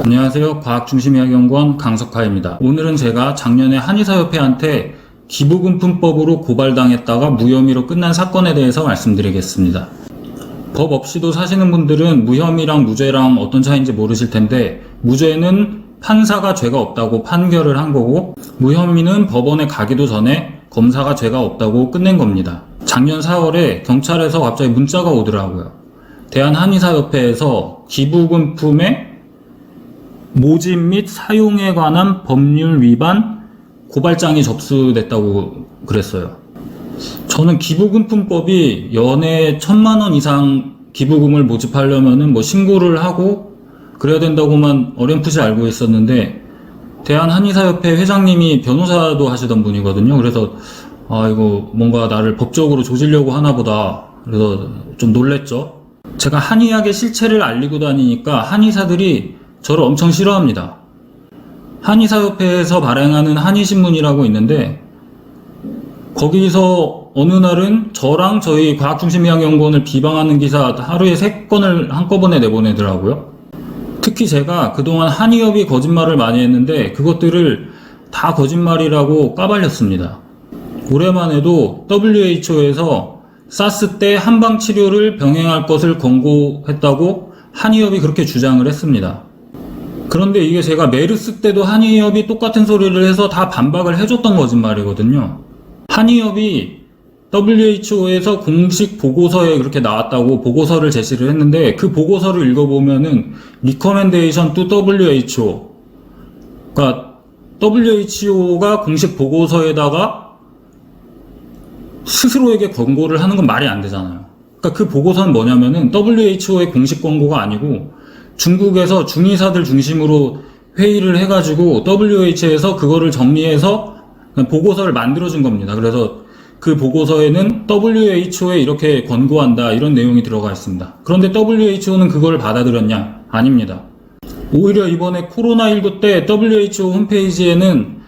안녕하세요. 과학중심이야기연구원 강석하입니다. 오늘은 제가 작년에 한의사협회한테 기부금품법으로 고발당했다가 무혐의로 끝난 사건에 대해서 말씀드리겠습니다. 법 없이도 사시는 분들은 무혐의랑 무죄랑 어떤 차이인지 모르실 텐데, 무죄는 판사가 죄가 없다고 판결을 한 거고, 무혐의는 법원에 가기도 전에 검사가 죄가 없다고 끝낸 겁니다. 작년 4월에 경찰에서 갑자기 문자가 오더라고요. 대한한의사협회에서 기부금품의 모집 및 사용에 관한 법률 위반 고발장이 접수됐다고 그랬어요. 저는 기부금품법이 연에 1,000만원 이상 기부금을 모집하려면은 신고를 하고 그래야 된다고만 어렴풋이 알고 있었는데, 대한한의사협회 회장님이 변호사도 하시던 분이거든요. 그래서 이거 뭔가 나를 법적으로 조지려고 하나 보다. 그래서 좀 놀랬죠. 제가 한의학의 실체를 알리고 다니니까 한의사들이 저를 엄청 싫어합니다. 한의사협회에서 발행하는 한의신문이라고 있는데, 거기서 어느 날은 저랑 저희 과학중심의학연구원을 비방하는 기사 하루에 3건을 한꺼번에 내보내더라고요. 특히 제가 그동안 한의협이 거짓말을 많이 했는데 그것들을 다 거짓말이라고 까발렸습니다. 올해만 해도 WHO에서 사스 때 한방 치료를 병행할 것을 권고했다고 한의협이 그렇게 주장을 했습니다. 그런데 이게 제가 메르스 때도 한의협이 똑같은 소리를 해서 다 반박을 해줬던 거짓말이거든요. 한의협이 WHO에서 공식 보고서에 그렇게 나왔다고 보고서를 제시를 했는데, 그 보고서를 읽어보면은 Recommendation to WHO, 그러니까 WHO가 공식 보고서에다가 스스로에게 권고를 하는 건 말이 안 되잖아요. 그러니까 그 보고서는 뭐냐면은 WHO의 공식 권고가 아니고 중국에서 중의사들 중심으로 회의를 해가지고 WHO에서 그거를 정리해서 보고서를 만들어준 겁니다. 그래서 그 보고서에는 WHO에 이렇게 권고한다 이런 내용이 들어가 있습니다. 그런데 WHO는 그걸 받아들였냐? 아닙니다. 오히려 이번에 코로나19 때 WHO 홈페이지에는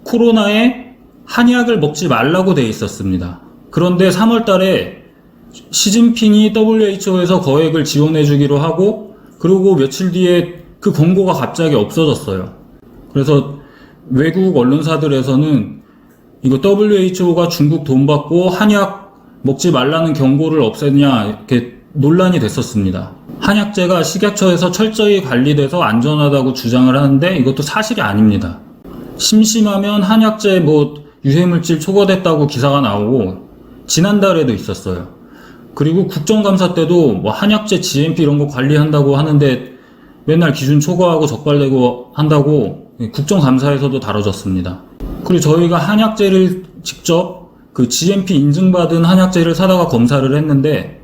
코로나에 한약을 먹지 말라고 돼 있었습니다. 그런데 3월 달에 시진핑이 WHO에서 거액을 지원해 주기로 하고, 그리고 며칠 뒤에 그 권고가 갑자기 없어졌어요. 그래서 외국 언론사들에서는 이거 WHO가 중국 돈 받고 한약 먹지 말라는 경고를 없앴냐 이렇게 논란이 됐었습니다. 한약재가 식약처에서 철저히 관리돼서 안전하다고 주장을 하는데 이것도 사실이 아닙니다. 심심하면 한약재 유해물질 초과됐다고 기사가 나오고 지난달에도 있었어요. 그리고 국정감사 때도 한약재 GMP 이런 거 관리한다고 하는데 맨날 기준 초과하고 적발되고 한다고 국정감사에서도 다뤄졌습니다. 그리고 저희가 한약재를 직접 그 GMP 인증받은 한약재를 사다가 검사를 했는데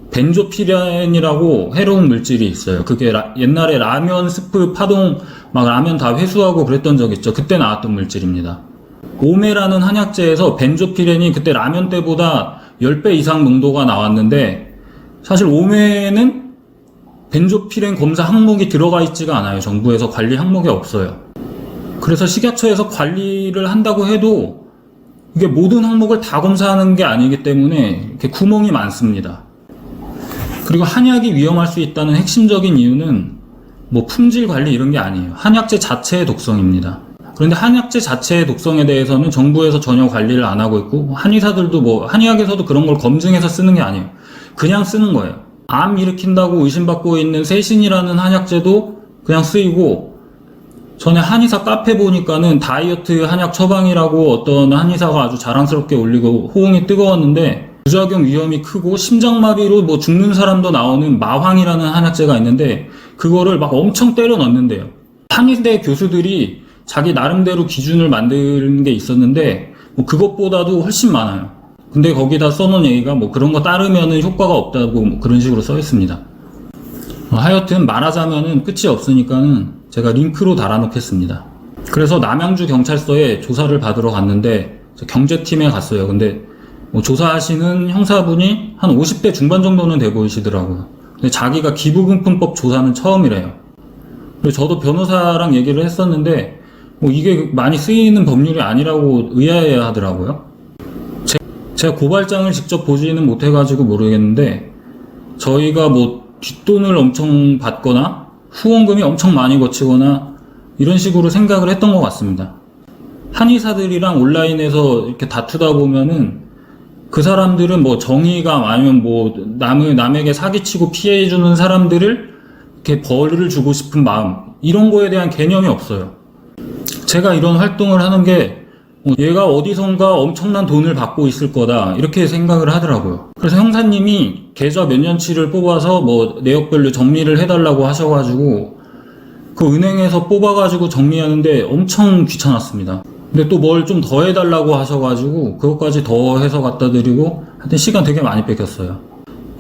벤조피렌이라고 해로운 물질이 있어요. 그게 옛날에 라면 스프 파동 라면 다 회수하고 그랬던 적 있죠. 그때 나왔던 물질입니다. 오메라는 한약재에서 벤조피렌이 그때 라면 때보다 10배 이상 농도가 나왔는데, 사실 오메는 벤조피렌 검사 항목이 들어가 있지가 않아요. 정부에서 관리 항목이 없어요. 그래서 식약처에서 관리를 한다고 해도 이게 모든 항목을 다 검사하는 게 아니기 때문에 이렇게 구멍이 많습니다. 그리고 한약이 위험할 수 있다는 핵심적인 이유는 품질 관리 이런 게 아니에요. 한약재 자체의 독성입니다. 그런데 한약재 자체의 독성에 대해서는 정부에서 전혀 관리를 안 하고 있고, 한의사들도 한의학에서도 그런 걸 검증해서 쓰는 게 아니에요. 그냥 쓰는 거예요. 암 일으킨다고 의심받고 있는 세신이라는 한약재도 그냥 쓰이고, 전에 한의사 카페 보니까는 다이어트 한약 처방이라고 어떤 한의사가 아주 자랑스럽게 올리고 호응이 뜨거웠는데, 부작용 위험이 크고 심장마비로 죽는 사람도 나오는 마황이라는 한약재가 있는데 그거를 엄청 때려 넣는데요. 한의대 교수들이 자기 나름대로 기준을 만드는 게 있었는데 그것보다도 훨씬 많아요. 근데 거기다 써놓은 얘기가 그런 거 따르면은 효과가 없다고 그런 식으로 써 있습니다. 하여튼 말하자면은 끝이 없으니까는 제가 링크로 달아놓겠습니다. 그래서 남양주 경찰서에 조사를 받으러 갔는데 경제팀에 갔어요. 근데 조사하시는 형사분이 한 50대 중반 정도는 돼 보이시더라고요. 근데 자기가 기부금품법 조사는 처음이래요. 그래서 저도 변호사랑 얘기를 했었는데 이게 많이 쓰이는 법률이 아니라고 의아해 하더라고요. 제가 고발장을 직접 보지는 못해가지고 모르겠는데, 저희가 뒷돈을 엄청 받거나 후원금이 엄청 많이 거치거나 이런 식으로 생각을 했던 것 같습니다. 한의사들이랑 온라인에서 이렇게 다투다 보면은 그 사람들은 뭐 정의감 아니면 뭐 남에게 사기치고 피해주는 사람들을 이렇게 벌을 주고 싶은 마음, 이런 거에 대한 개념이 없어요. 제가 이런 활동을 하는 게 얘가 어디선가 엄청난 돈을 받고 있을 거다 이렇게 생각을 하더라고요. 그래서 형사님이 계좌 몇 년치를 뽑아서 뭐 내역별로 정리를 해달라고 하셔가지고 그 은행에서 뽑아가지고 정리하는데 엄청 귀찮았습니다. 근데 또 뭘 좀 더 해달라고 하셔가지고 그것까지 더 해서 갖다 드리고 하여튼 시간 되게 많이 뺏겼어요.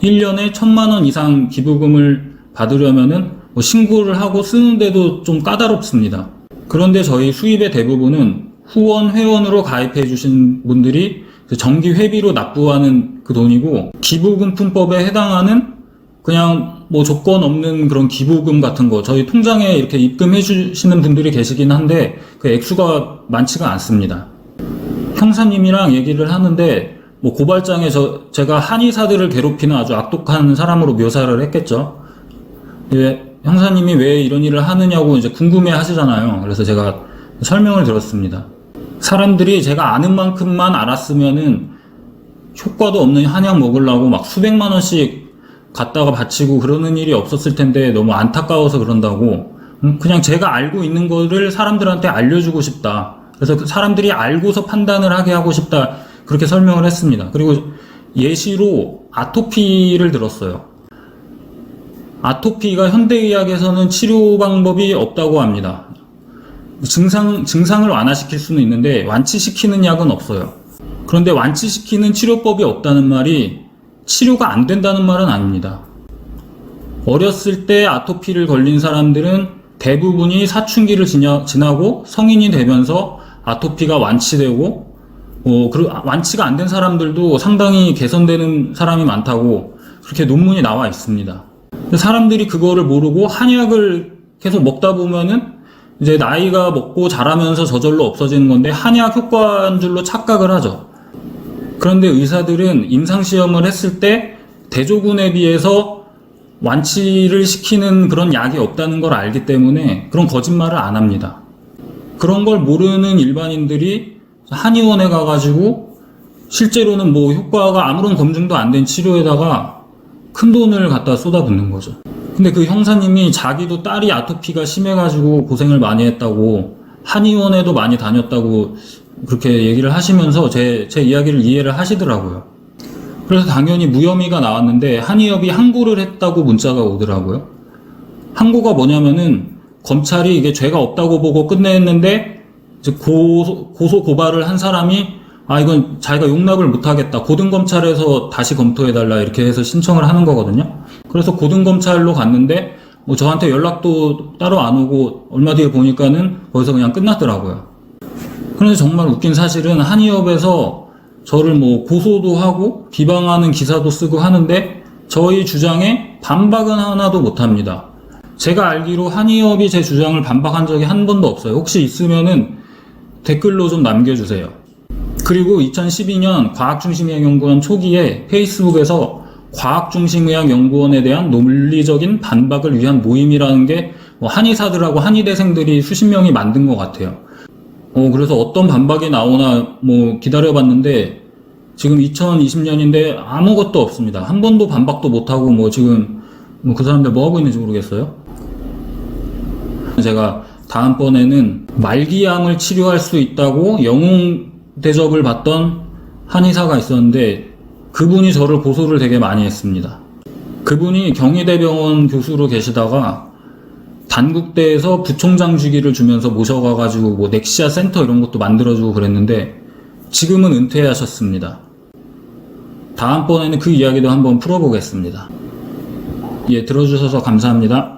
1년에 1,000만 원 이상 기부금을 받으려면은 뭐 신고를 하고 쓰는데도 좀 까다롭습니다. 그런데 저희 수입의 대부분은 후원, 회원으로 가입해 주신 분들이 정기 회비로 납부하는 그 돈이고, 기부금품법에 해당하는 그냥 뭐 조건 없는 그런 기부금 같은 거 저희 통장에 이렇게 입금해 주시는 분들이 계시긴 한데 그 액수가 많지가 않습니다. 형사님이랑 얘기를 하는데 뭐 고발장에 제가 한의사들을 괴롭히는 아주 악독한 사람으로 묘사를 했겠죠. 형사님이 왜 이런 일을 하느냐고 이제 궁금해 하시잖아요. 그래서 제가 설명을 들었습니다. 사람들이 제가 아는 만큼만 알았으면은 효과도 없는 한약 먹으려고 막 수백만 원씩 갖다가 바치고 그러는 일이 없었을 텐데 너무 안타까워서 그런다고, 그냥 제가 알고 있는 거를 사람들한테 알려주고 싶다. 그래서 그 사람들이 알고서 판단을 하게 하고 싶다. 그렇게 설명을 했습니다. 그리고 예시로 아토피를 들었어요. 아토피가 현대의학에서는 치료 방법이 없다고 합니다. 증상을 완화시킬 수는 있는데 완치시키는 약은 없어요. 그런데 완치시키는 치료법이 없다는 말이 치료가 안 된다는 말은 아닙니다. 어렸을 때 아토피를 걸린 사람들은 대부분이 사춘기를 지나고 성인이 되면서 아토피가 완치되고, 완치가 안 된 사람들도 상당히 개선되는 사람이 많다고 그렇게 논문이 나와 있습니다. 사람들이 그거를 모르고 한약을 계속 먹다 보면은 이제 나이가 먹고 자라면서 저절로 없어지는 건데 한약 효과인 줄로 착각을 하죠. 그런데 의사들은 임상시험을 했을 때 대조군에 비해서 완치를 시키는 그런 약이 없다는 걸 알기 때문에 그런 거짓말을 안 합니다. 그런 걸 모르는 일반인들이 한의원에 가가지고 실제로는 뭐 효과가 아무런 검증도 안 된 치료에다가 큰 돈을 갖다 쏟아붓는 거죠. 근데 그 형사님이 자기도 딸이 아토피가 심해가지고 고생을 많이 했다고, 한의원에도 많이 다녔다고 그렇게 얘기를 하시면서 제 이야기를 이해를 하시더라고요. 그래서 당연히 무혐의가 나왔는데 한의협이 항고를 했다고 문자가 오더라고요. 항고가 뭐냐면은 검찰이 이게 죄가 없다고 보고 끝냈는데 이제 고소 고발을 한 사람이 이건 자기가 용납을 못하겠다, 고등검찰에서 다시 검토해달라 이렇게 해서 신청을 하는 거거든요. 그래서 고등검찰로 갔는데 저한테 연락도 따로 안 오고 얼마 뒤에 보니까는 거기서 그냥 끝났더라고요. 그런데 정말 웃긴 사실은 한의협에서 저를 뭐 고소도 하고 비방하는 기사도 쓰고 하는데 저희 주장에 반박은 하나도 못합니다. 제가 알기로 한의협이 제 주장을 반박한 적이 한 번도 없어요. 혹시 있으면은 댓글로 좀 남겨주세요. 그리고 2012년 과학중심의학연구원 초기에 페이스북에서 과학중심의학연구원에 대한 논리적인 반박을 위한 모임이라는 게 한의사들하고 한의대생들이 수십 명이 만든 것 같아요. 그래서 어떤 반박이 나오나 기다려봤는데 지금 2020년인데 아무것도 없습니다. 한 번도 반박도 못하고 지금 그 사람들 뭐 하고 있는지 모르겠어요. 제가 다음번에는 말기암을 치료할 수 있다고 영웅 대접을 받던 한의사가 있었는데 그분이 저를 고소를 되게 많이 했습니다. 그분이 경희대병원 교수로 계시다가 단국대에서 부총장 주기를 주면서 모셔가가지고 넥시아 센터 이런 것도 만들어주고 그랬는데 지금은 은퇴하셨습니다. 다음번에는 그 이야기도 한번 풀어보겠습니다. 들어주셔서 감사합니다.